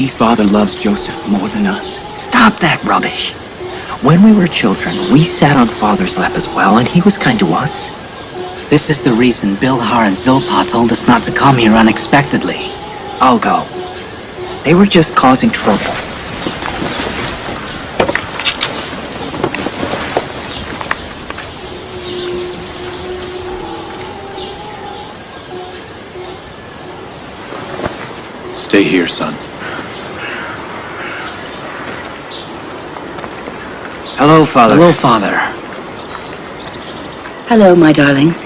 Father loves Joseph more than us. Stop that rubbish. When we were children, we sat on Father's lap as well, and he was kind to us. This is the reason Bilhar and Zilpa told us not to come here unexpectedly. I'll go. They were just causing trouble. Stay here, son. Hello, Father. Hello, Father. Hello, my darlings.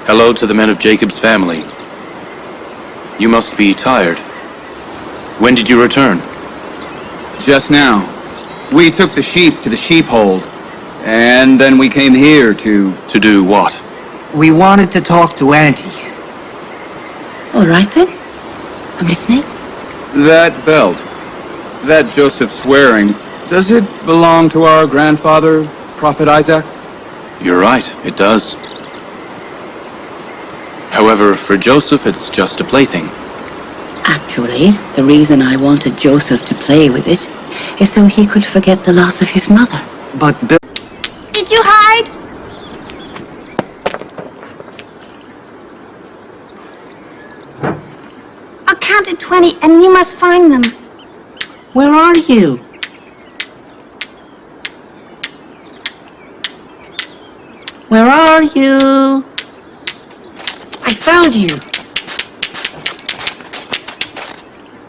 Hello to the men of Jacob's family. You must be tired. When did you return? Just now. We took the sheep to the sheepfold, and then we came here to... To do what? We wanted to talk to Auntie. All right, then. I'm listening. That belt. That Joseph's wearing. Does it belong to our grandfather, Prophet Isaac? You're right, it does. However, for Joseph, it's just a plaything. Actually, the reason I wanted Joseph to play with it is so he could forget the loss of his mother. But Bill... Did you hide? I'll count to 20 and you must find them. Where are you? Where are you? I found you.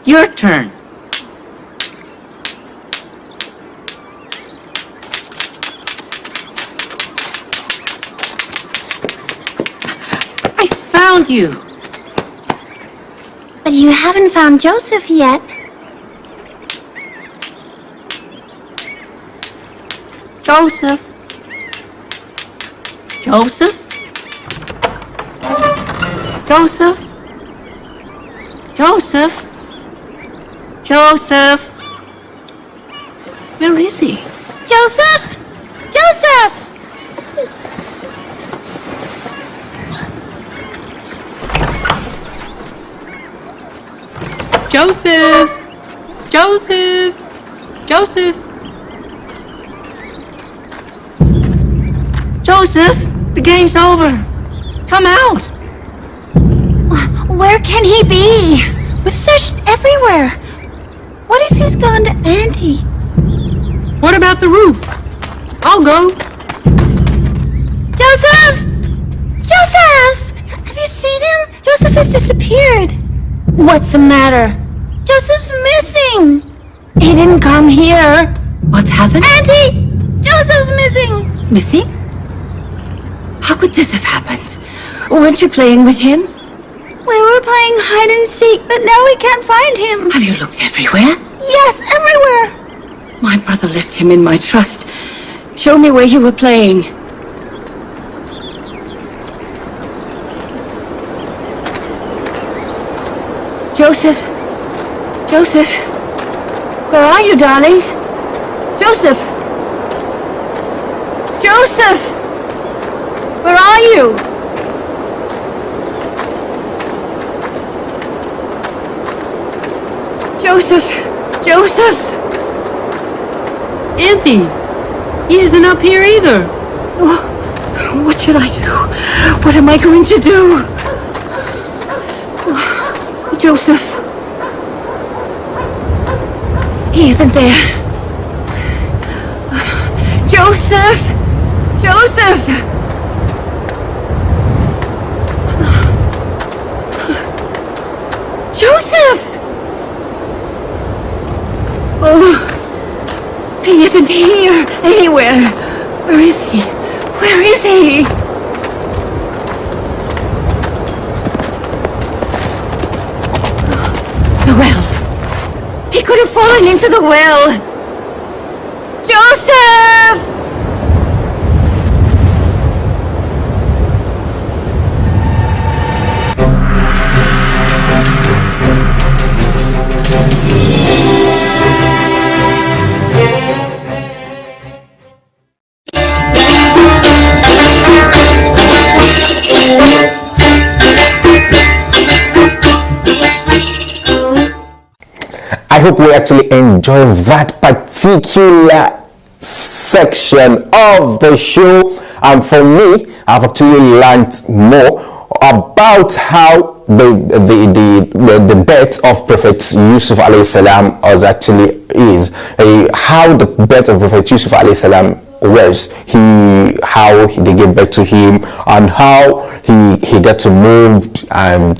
Your turn. I found you. But you haven't found Joseph yet. Joseph. Joseph? Joseph? Joseph? Joseph? Where is he? Joseph! Joseph! Joseph! Joseph! Joseph! Joseph! The game's over! Come out! Where can he be? We've searched everywhere. What if he's gone to Auntie? What about the roof? I'll go. Joseph! Joseph! Have you seen him? Joseph has disappeared. What's the matter? Joseph's missing. He didn't come here. What's happened? Auntie! Joseph's missing. Missing? How could this have happened? Weren't you playing with him? We were playing hide and seek, but now we can't find him. Have you looked everywhere? Yes, everywhere. My brother left him in my trust. Show me where you were playing. Joseph! Joseph! Where are you, darling? Joseph! Joseph! Where are you? Joseph! Joseph! Auntie! He isn't up here either! Oh, what should I do? What am I going to do? Oh, Joseph! He isn't there. Joseph! Joseph! Joseph! Oh, he isn't here anywhere. Where is he? Where is he? The well. He could have fallen into the well. Joseph! I hope we actually enjoy that particular section of the show. And for me, I've actually learned more about how the birth of Prophet Yusuf alayhi salam is how the birth of Prophet Yusuf alayhi salam was, how they gave birth to him, and how he got to move. And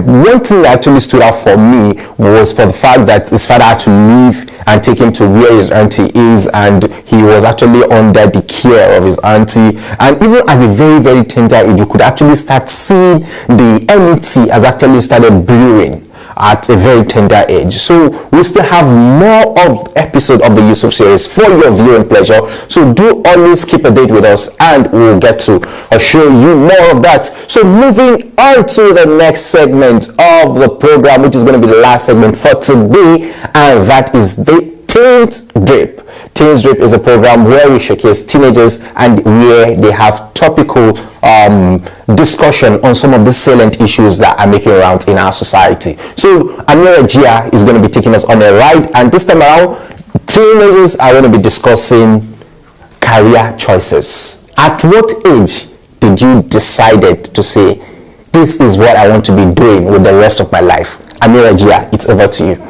one thing that actually stood out for me was for the fact that his father had to leave and take him to where his auntie is, and he was actually under the care of his auntie. And even at a very, very tender age, you could actually start seeing the enmity has actually started brewing at a very tender age. So we still have more of the episode of the Yusuf series for your viewing pleasure. So do always keep a date with us, and we'll get to show you more of that. So moving on to the next segment of the program, which is going to be the last segment for today, and that is the Teens Drip. Teens Drip is a program where we showcase teenagers and where they have topical discussion on some of the salient issues that are making rounds in our society. So Amira Gia is going to be taking us on a ride, and this time around, teenagers are going to be discussing career choices. At what age did you decide to say, this is what I want to be doing with the rest of my life? Amira Gia, it's over to you.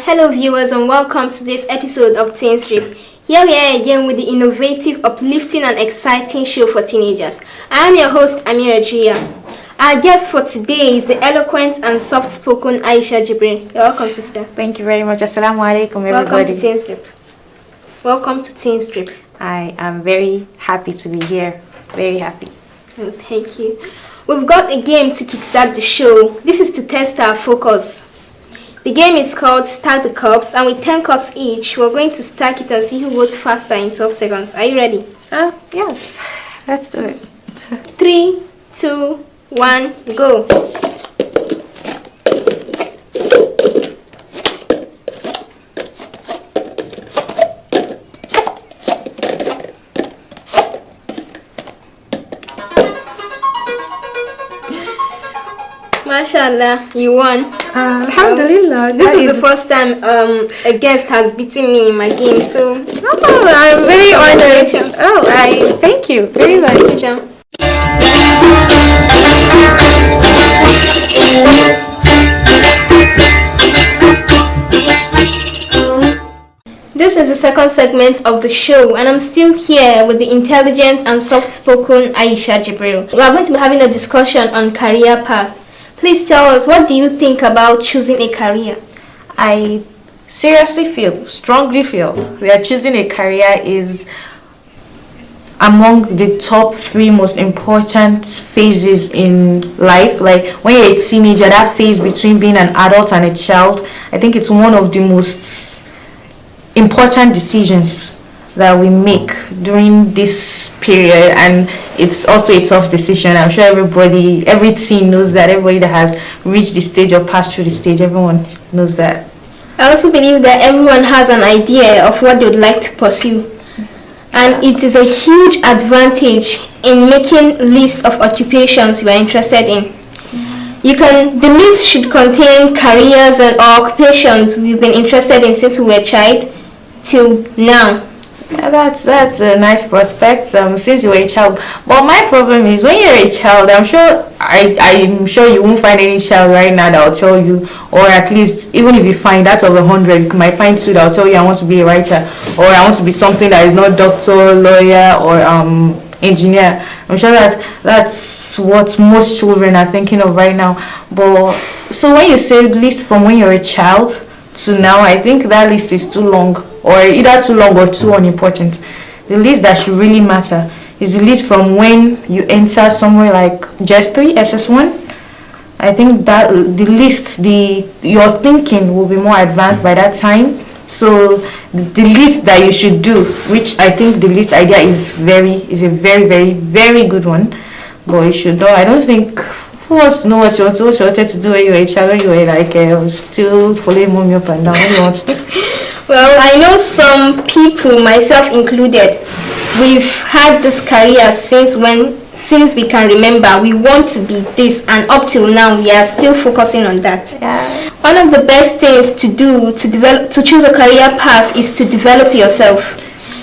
Hello viewers, and welcome to this episode of Teens Drip. Here we are again with the innovative, uplifting and exciting show for teenagers. I am your host Amira Gia. Our guest for today is the eloquent and soft-spoken Aisha Jibril. You're welcome, sister. Thank you very much. Assalamu alaikum, everybody. Welcome to Teens Drip. Welcome to Teens Drip. I am very happy to be here. Very happy. Oh, thank you. We've got a game to kickstart the show. This is to test our focus. The game is called Stack the Cups, and with 10 cups each, we're going to stack it and see who goes faster in 12 seconds. Are you ready? Yes. Let's do it. 3, 2, 1, go. Mashallah, you won. Alhamdulillah. This is the first time a guest has beaten me in my game, so I'm very honored. I thank you very much. This is the second segment of the show, and I'm still here with the intelligent and soft-spoken Aisha Jibril. We are going to be having a discussion on career path. Please tell us, what do you think about choosing a career? I strongly feel that choosing a career is among the top 3 most important phases in life. Like when you're a teenager, that phase between being an adult and a child, I think it's one of the most important decisions that we make during this period, and it's also a tough decision. I'm sure every teen knows that. Everybody that has reached the stage or passed through the stage, everyone knows that. I also believe that everyone has an idea of what they would like to pursue, and it is a huge advantage in making a list of occupations you are interested in. The list should contain careers and occupations we've been interested in since we were a child till now. Yeah, that's a nice prospect since you were a child. But my problem is, when you're a child, I'm sure you won't find any child right now that will tell you, or at least even if you find out of 100, you might find 2 that will tell you, I want to be a writer, or I want to be something that is not doctor, lawyer, or engineer. I'm sure that's what most children are thinking of right now. But so when you say list from when you're a child to now, I think that list is too long, or either too long or too unimportant. The list that should really matter is the list from when you enter somewhere like JS3, SS1, I think that your thinking will be more advanced by that time. So the least that you should do, which I think the least idea is a very, very, very good one. But you should know. I don't think who wants to know what you wanted to do when you were a child, when you were like still following mommy up and down. What do you want to do? Well, I know some people, myself included, we've had this career since we can remember. We want to be this, and up till now we are still focusing on that. Yeah. One of the best things to do to choose a career path is to develop yourself.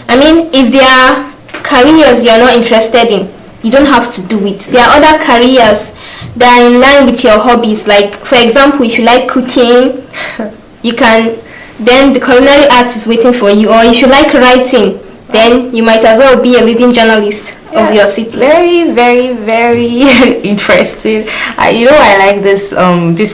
I mean, if there are careers you're not interested in, you don't have to do it. There are other careers that are in line with your hobbies. Like, for example, if you like cooking, you can, then the culinary arts is waiting for you. Or if you like writing, then you might as well be a leading journalist of your city. Very, very, very interesting. I like this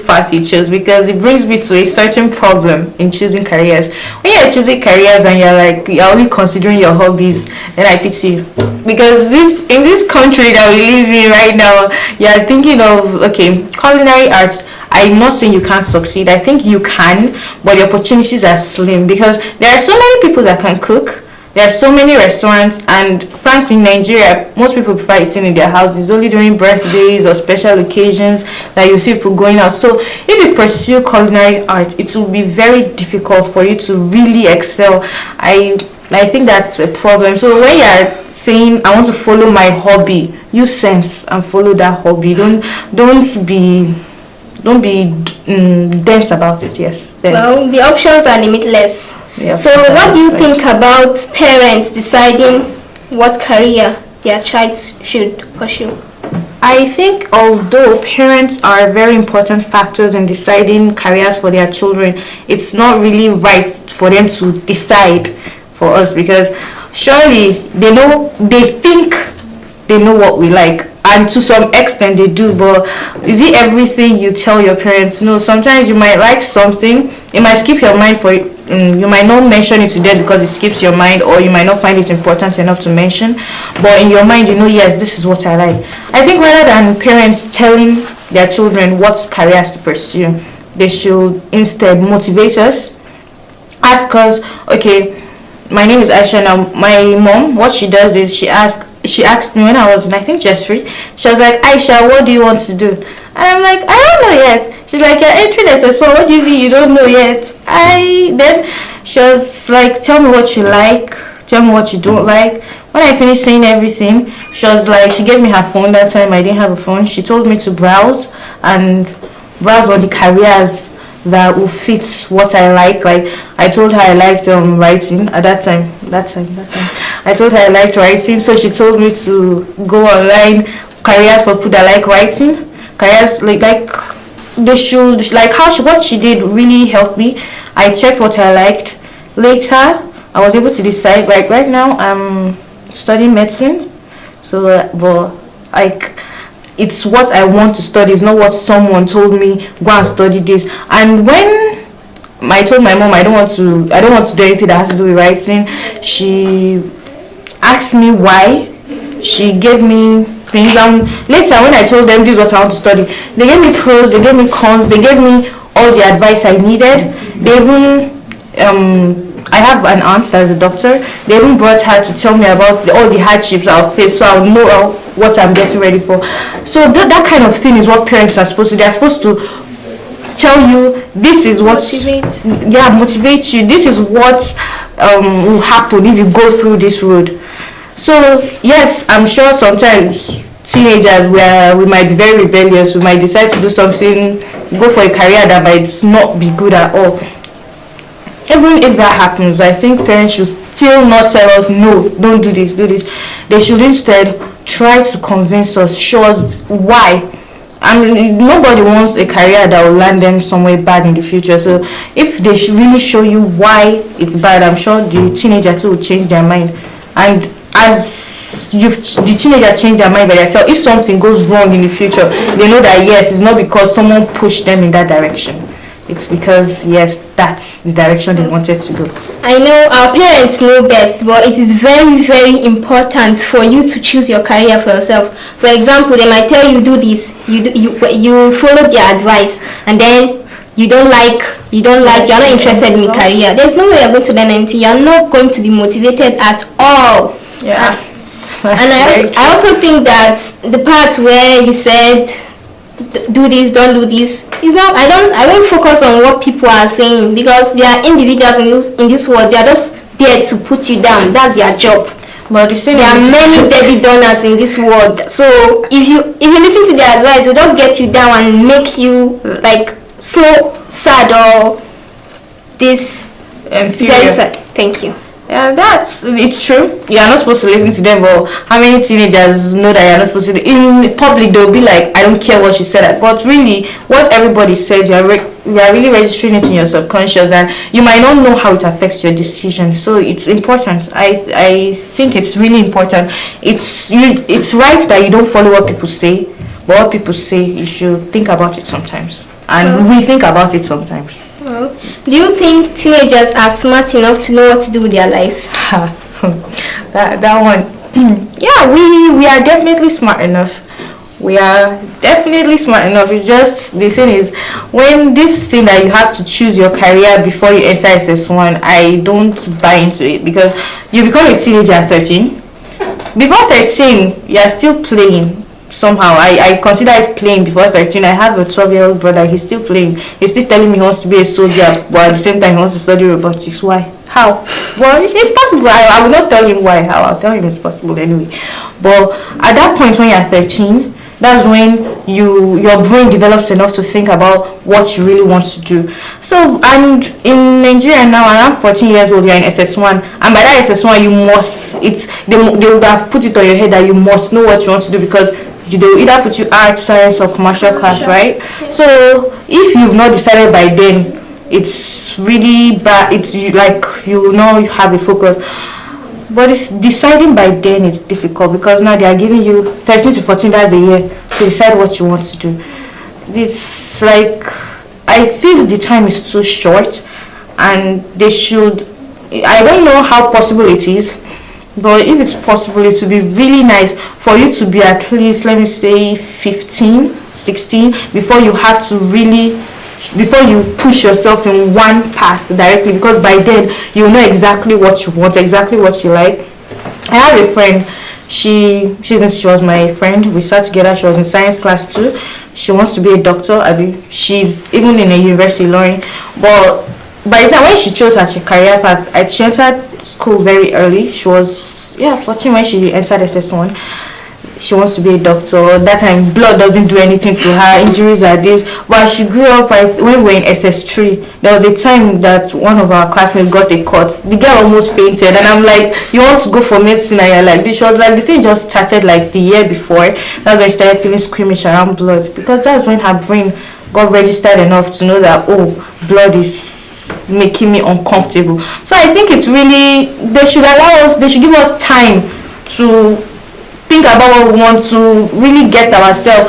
path you chose, because it brings me to a certain problem in choosing careers. When you're choosing careers and you're only considering your hobbies, then I pity you, because in this country that we live in right now, you're thinking of culinary arts. I'm not saying you can't succeed. I think you can, but the opportunities are slim, because there are so many people that can cook. There are so many restaurants, and frankly, in Nigeria, most people prefer eating in their houses. Only during birthdays or special occasions that you see people going out. So if you pursue culinary art, it will be very difficult for you to really excel. I think that's a problem. So when you're saying, I want to follow my hobby, use sense and follow that hobby. Don't be dense about it. Yes. Then. Well, the options are limitless. So what do you think about parents deciding what career their child should pursue? I think although parents are very important factors in deciding careers for their children, it's not really right for them to decide for us, because surely they think they know what we like, and to some extent they do, but is it everything you tell your parents? No, sometimes you might like something, it might skip your mind for it. You might not mention it to them because it skips your mind, or you might not find it important enough to mention, but in your mind yes, this is what I like. I think rather than parents telling their children what careers to pursue, they should instead motivate us, ask us, okay, my name is Aisha. Now my mom, what she does is she asked me when I was in, I think, Jeffrey. She was like, Aisha, what do you want to do? And I'm like, I don't know yet. She's like, you're entering SS1, what do you mean you don't know yet? Then she was like, tell me what you like, tell me what you don't like. When I finished saying everything, she was like, she gave me her phone. That time I didn't have a phone. She told me to browse on the careers that will fit what I like. Like, I told her I liked writing at that time. I told her I liked writing, so she told me to go online, careers for people that like writing. Careers like they should, what she did really helped me. I checked what I liked. Later, I was able to decide. Like right now, I'm studying medicine. So, it's what I want to study. It's not what someone told me, go and study this. And when I told my mom I don't want to do anything that has to do with writing, she asked me why. She gave me things, and later when I told them this is what I want to study, they gave me pros, they gave me cons, they gave me all the advice I needed. They even I have an aunt that is a doctor. They even brought her to tell me about all the hardships I'll face, so I'll know what I'm getting ready for. So that kind of thing is what parents are supposed to do. They're supposed to tell you this is what motivate you. This is what will happen if you go through this road. So yes, I'm sure sometimes teenagers we might be very rebellious. We might decide to do something, go for a career that might not be good at all. Even if that happens, I think parents should still not tell us, no, don't do this, do this. They should instead try to convince us, show us why. I mean, nobody wants a career that will land them somewhere bad in the future. So if they should really show you why it's bad, I'm sure the teenager too will change their mind. And as the teenager change their mind by themselves, if something goes wrong in the future, they know that yes, it's not because someone pushed them in that direction. it's because, yes, that's the direction they wanted to go. I know our parents know best, but it is very, very important for you to choose your career for yourself. For example, they might tell you do this, you follow their advice, and then you're not interested in the career. There's no way you're going to learn anything. You're not going to be motivated at all. Yeah. And I also think that the part where you said do this, don't do this, is not. I won't focus on what people are saying, because they are individuals in this world. They are just there to put you down. That's their job. But the thing there are many Debbie Downers in this world. So if you listen to their advice, they'll just get you down and make you like so sad or this very sad. Thank you. Yeah, it's true. You're not supposed to listen to them, but how many teenagers know that you're not supposed to? In public, they'll be like, I don't care what she said. But really, what everybody said, you're really registering it in your subconscious, and you might not know how it affects your decision. So it's important. I think it's really important. It's right that you don't follow what people say, but what people say, you should think about it sometimes. And we think about it sometimes. Well, do you think teenagers are smart enough to know what to do with their lives? that one. Yeah, we are definitely smart enough. We are definitely smart enough. It's just, the thing is, when this thing that you have to choose your career before you enter SS1, I don't buy into it, because you become a teenager at 13. Before 13, you are still playing. Somehow I consider it playing before 13. I have a 12-year-old brother. He's still playing. He's still telling me he wants to be a soldier, but at the same time he wants to study robotics. Why? How? Well, it's possible. I will not tell him why. How? I'll tell him it's possible anyway. But at that point when you're 13, that's when your brain develops enough to think about what you really want to do. So, and in Nigeria now, around 14 years old, you're in SS1, and by that SS1 you must, they would have put it on your head that you must know what you want to do, because they will either put you art, science, or commercial class, right? Yes. So if you've not decided by then, it's really bad. It's like you will not have a focus. But if deciding by then is difficult, because now they are giving you 13 to 14 days a year to decide what you want to do. It's like, I feel the time is too short, and they should, I don't know how possible it is, but if it's possible, it would be really nice for you to be at least, let me say, 15, 16, before you have to really, before you push yourself in one path directly, because by then you know exactly what you want, exactly what you like. I have a friend, she was my friend, we sat together, she was in science class too. She wants to be a doctor. She's even in a university learning, but by the time when she chose her career path, she entered school very early. She was 14 when she entered SS1. She wants to be a doctor. That time blood doesn't do anything to her, injuries are this. But she grew up, when we were in SS3, there was a time that one of our classmates got a cut. The girl almost fainted, and I'm like, you want to go for medicine and you're like this? She was like, the thing just started like the year before. That's when she started feeling squeamish around blood, because that's when her brain got registered enough to know that, oh, blood is making me uncomfortable. So I think it's really, they should give us time to think about what we want to really get ourselves.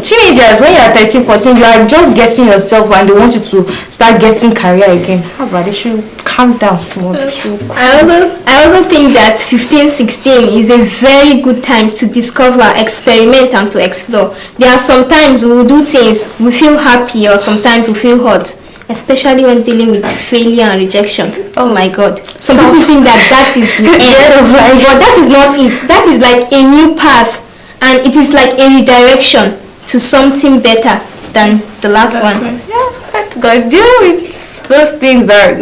Teenagers, when you're 13, 14, you are just getting yourself, and they want you to start getting career again. How about they should calm down small. I also think that 15, 16 is a very good time to discover, experiment, and to explore. There are sometimes we will do things, we feel happy, or sometimes we feel hot, especially when dealing with failure and rejection. Oh my God. Some people think that is the end, but that is not it. That is like a new path, and it is like a redirection to something better than the last one. Yeah, God, deal with those things that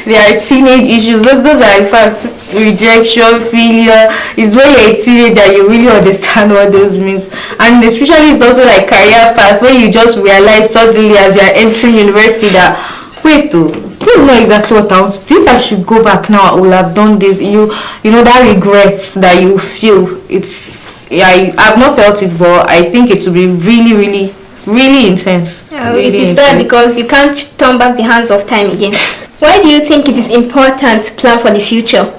they are teenage issues. Those are in fact rejection, failure. Is when you're a teenager you really understand what those means, and especially something like career path, where you just realize suddenly as you are entering university that wait, this is not exactly what I want to do. If I should go back now, I would have done this. You know that regrets that you feel. I've not felt it, but I think it will be really, really, really intense. It is sad, because you can't turn back the hands of time again. Why do you think it is important to plan for the future?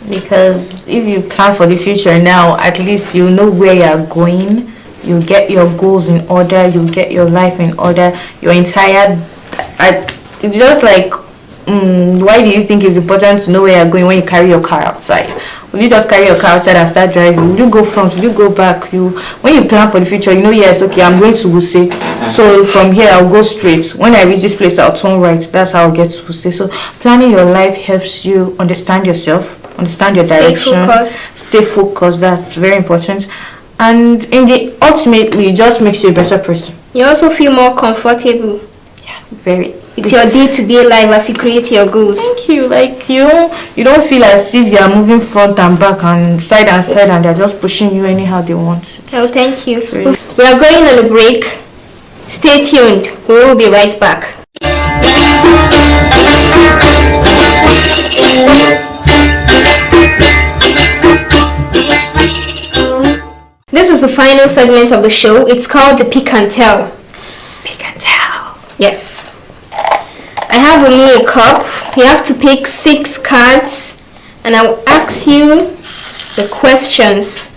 Because if you plan for the future now, at least you know where you're going. You get your goals in order. You get your life in order. Your entire it's just like, why do you think it's important to know where you're going when you carry your car outside? Will you just carry your car outside and start driving? Will you go front? Will you go back? When you plan for the future, you know, yes, okay, I'm going to Wuse. So from here, I'll go straight. When I reach this place, I'll turn right. That's how I'll get to Wuse. So planning your life helps you understand yourself, understand your direction. Stay focused. That's very important. And ultimately, it just makes you a better person. You also feel more comfortable. Yeah, very. It's your day-to-day life as you create your goals. Thank you. Like you don't feel as if you are moving front and back and side, and they're just pushing you anyhow they want. Oh, thank you. We are going on a break. Stay tuned. We will be right back. This is the final segment of the show. It's called the Pick and Tell. Pick and Tell. Yes. I have with me a cup. You have to pick 6 cards and I will ask you the questions.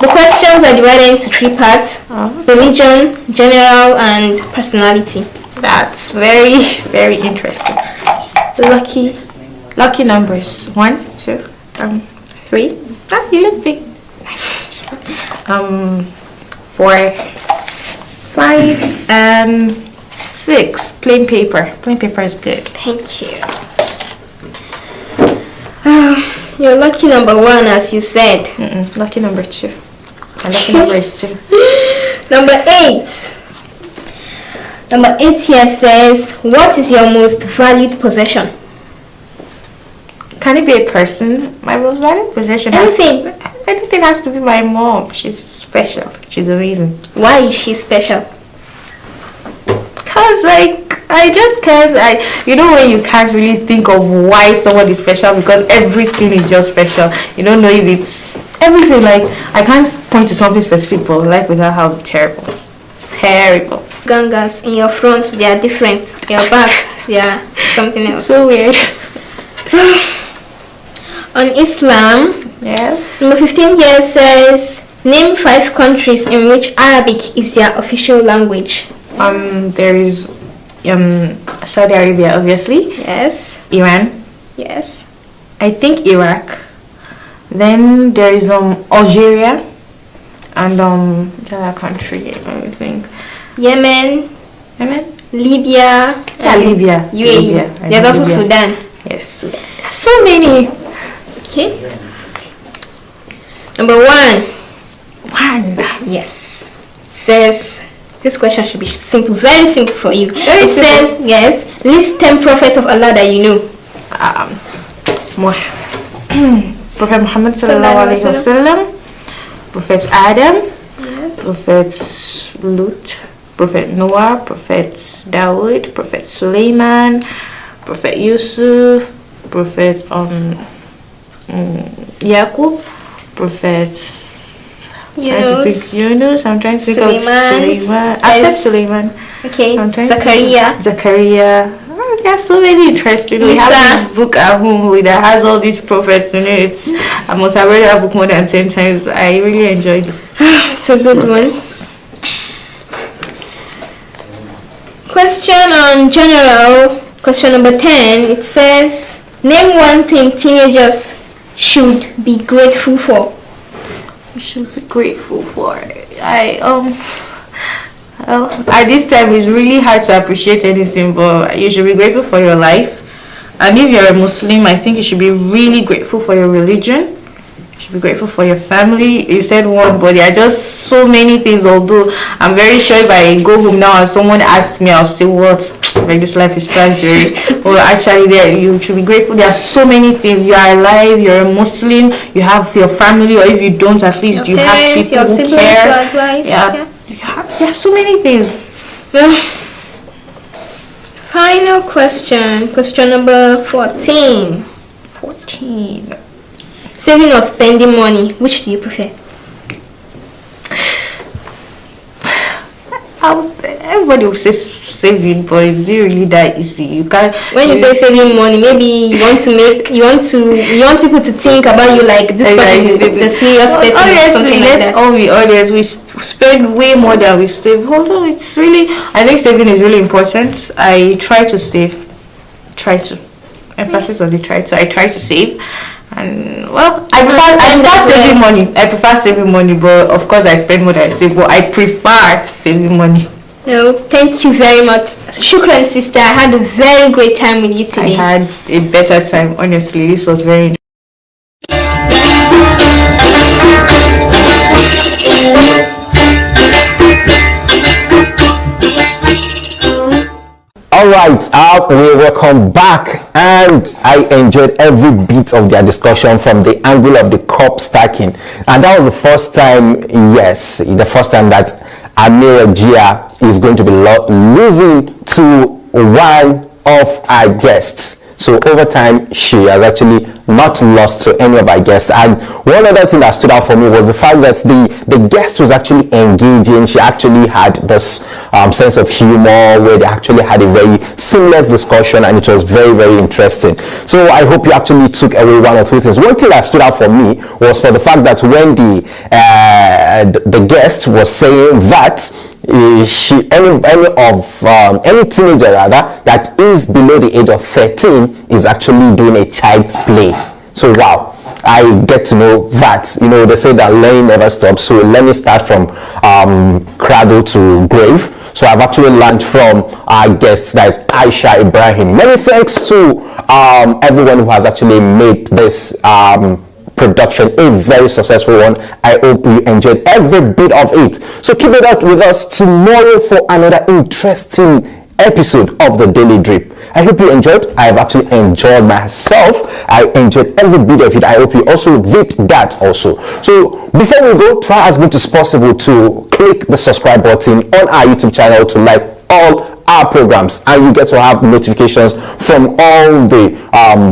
The questions are divided into 3 parts. Religion, general, and personality. That's very, very interesting. Lucky numbers. 1, 2, 3. Ah, you look big. Nice question. 4, 5, and 6. Plain paper. Plain paper is good. Thank you. You're lucky number 1, as you said. Lucky number 2. My lucky number is 2. Number 8. Number 8 here says, what is your most valued possession? Can it be a person? My most valued possession. Anything. Anything has to be my mom. She's special. She's amazing. Why is she special? Because I just can't, when you can't really think of why someone is special because everything is just special. You don't know if it's everything. Like, I can't point to something specific, but life without her would be terrible. Terrible. Gangas in your front, they are different. In your back, they are something else. So weird. On Islam, yes. Number 15 here says, name 5 countries in which Arabic is their official language. There is Saudi Arabia, obviously. Yes. Iran. Yes. I think Iraq. Then there is Algeria, and the other country. I think Yemen. Libya. Libya. UAE. Libya. There's also Sudan. Yes, Sudan. So many. Okay. Number 1. Yes. It says, this question should be simple, very simple for you. It says, yes, list 10 prophets of Allah that you know. Prophet Muhammad sallallahu alaihi wasallam, Prophet Adam, yes. Prophet Lut, Prophet Noah, Prophet Dawood, Prophet Sulaiman, Prophet Yusuf, Prophet Yaqub, Prophet Yunus. I'm trying to think of Sulaiman. I said Sulaiman. Okay. Zachariah. There are so many interesting. We have this book at home that has all these prophets in it. I must have read that book more than 10 times. I really enjoyed it. It's a good one. Question on general. Question number 10. It says, name 1 thing teenagers should be grateful for. We should be grateful for. At this time it's really hard to appreciate anything, but you should be grateful for your life. And if you're a Muslim, I think you should be really grateful for your religion. You should be grateful for your family. You said one, but there are just so many things. Although I'm very sure if I go home now and someone asks me, I'll say, what? Like, this life is tragedy. Well, actually, you should be grateful. There are so many things. You are alive. You're a Muslim. You have your family, or if you don't, at least your you parents, have people who care. Your advice. Yeah. There are so many things. Final question. Question number 14. 14. Saving or spending money, which do you prefer? everybody will say saving, but it's not really that easy. You can't. When you say saving money, maybe you want people to think about you like this person, the serious person, or something like that. Let's all be honest. We spend way more than we save. Although it's really, I think saving is really important. I try to save. Emphasis on the try to. I try to save. And well, I prefer saving money, but of course I spend more than I save. But I prefer saving money. No, thank you very much. Shukran, sister. I had a very great time with you today. I had a better time, honestly. This was very Alright, we welcome back, and I enjoyed every bit of their discussion from the angle of the cup stacking, and that was the first time that Amira Gia is going to be losing to one of our guests. So over time, she has actually not lost to any of our guests. And one other thing that stood out for me was the fact that the guest was actually engaging. She actually had this sense of humor where they actually had a very seamless discussion, and it was very, very interesting. So I hope you actually took away one or two things. One thing that stood out for me was for the fact that when the guest was saying that any teenager rather that is below the age of 13 is actually doing a child's play. So wow, I get to know that, they say that learning never stops. So let me start from cradle to grave. So I've actually learned from our guest, that is Aisha Ibrahim. Many thanks to everyone who has actually made this production a very successful one. I hope you enjoyed every bit of it. So keep it out with us tomorrow for another interesting episode of the Daily Drip. I hope you enjoyed. I have actually enjoyed myself. I enjoyed every bit of it. I hope you also did that also. So before we go, try as much as possible to click the subscribe button on our YouTube channel to like all our programs, and you get to have notifications from all the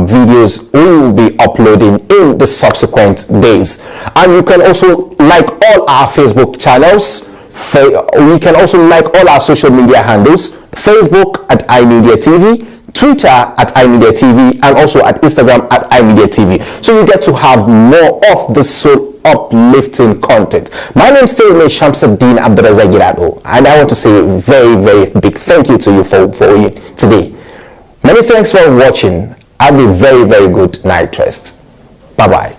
videos we will be uploading in the subsequent days. And you can also like all our Facebook channels. We can also like all our social media handles: Facebook at iMedia TV, Twitter at iMedia TV, and also at Instagram at iMedia TV. So you get to have more of the soul uplifting content. My name is still Shamsuddin Abdurazak Girado, and I want to say a very, very big thank you to you for today. Many thanks for watching. Have a very, very good night rest. Bye bye.